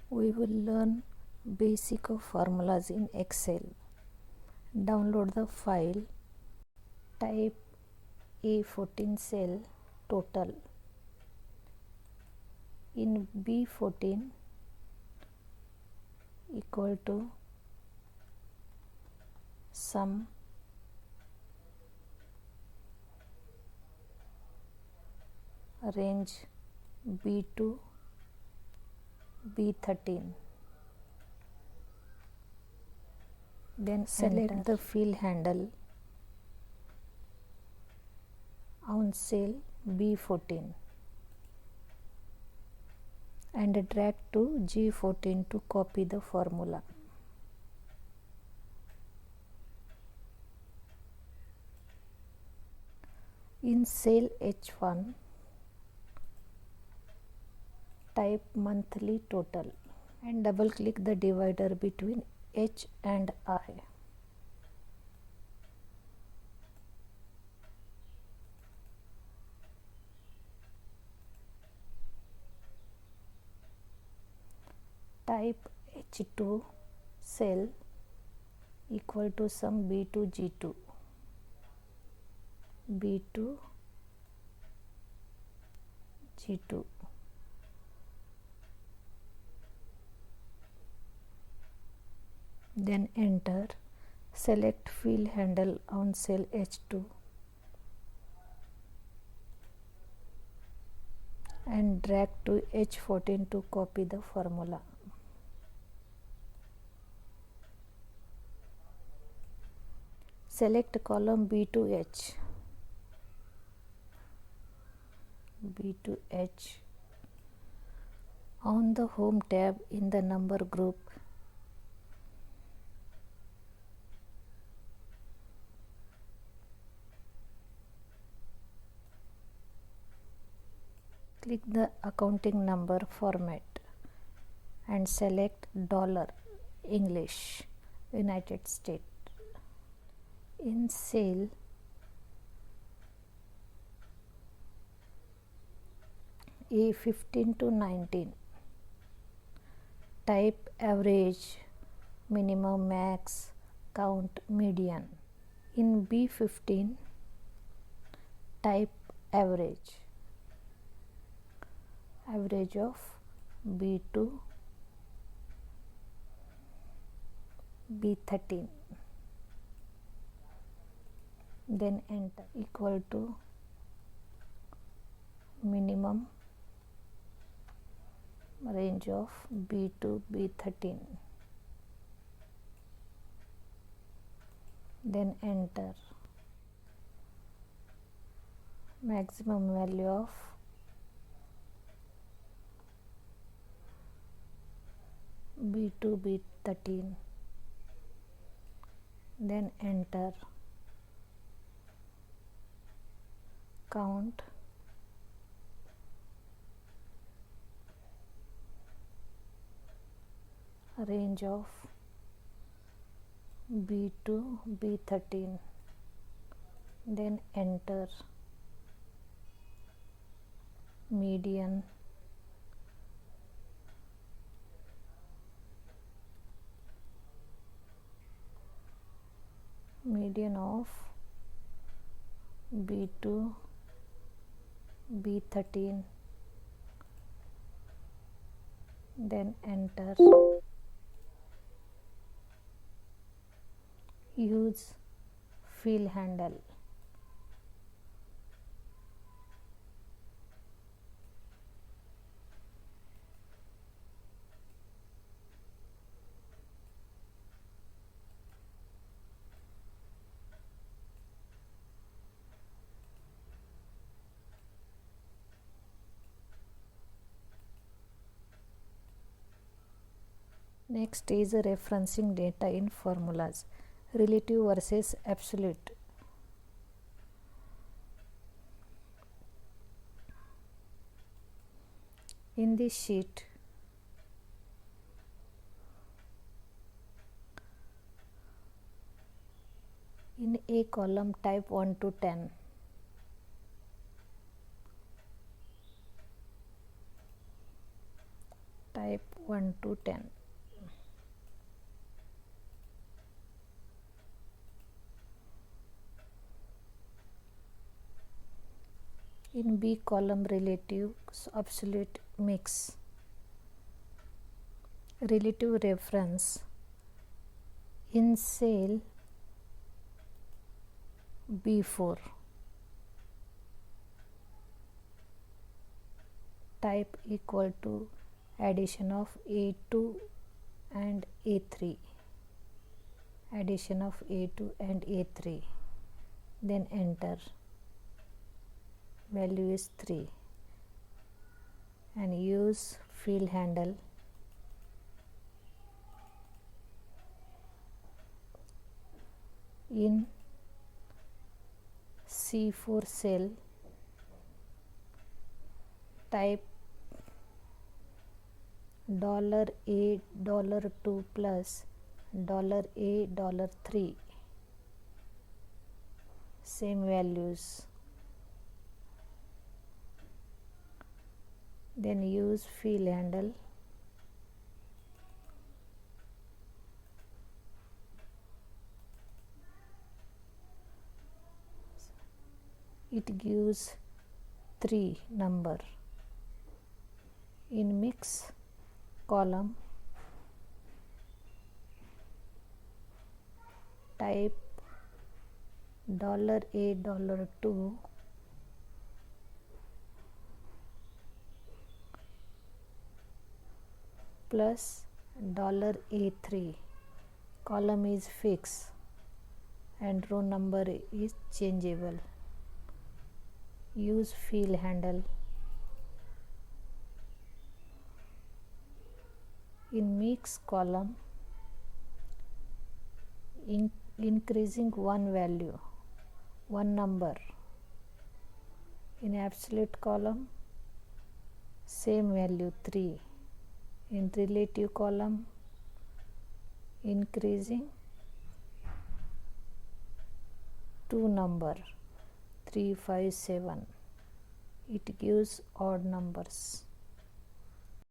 We will learn basic of formulas in Excel. Download the file, type A14 cell total. In B14 equal to sum range B2 B13. Then select the fill handle on cell B14 and drag to G14 to copy the formula. In cell H1 type monthly total and double click the divider between H and I. Type H2 cell equal to sum B2 G2 B2 G2. Then enter. Select fill handle on cell H2 and drag to H14 to copy the formula. Select column B2H. B2H. On the home tab in the number group, click the accounting number format and select $English United States. In cell A15 to 19 type average, minimum, max, count, median. In B15 type average of B2 B13. Then enter. Equal to minimum range of B2 B13. Then enter. Maximum value of B2 B13. Then enter. Count. Range of B2 B13. Then enter. Median. Median of B2 B13. Then enter. Use fill handle. Next is referencing data in formulas, relative versus absolute. In this sheet, in A column type 1 to 10. type 1 to 10. In B column, relative absolute mix, relative reference. In cell B4, type equal to addition of A2 and A3, addition of A2 and A3, then enter. Value is 3 and use fill handle. In C4 cell, type $A $2 plus $A $3, same values. Then use fill handle. It gives 3 number. In mix column, type $A $2 plus $A3. Column is fixed and row number is changeable. Use fill handle. In mix column, increasing one value, one number. In absolute column, same value 3. In relative column, increasing 2 number, 3, 5, 7. It gives odd numbers.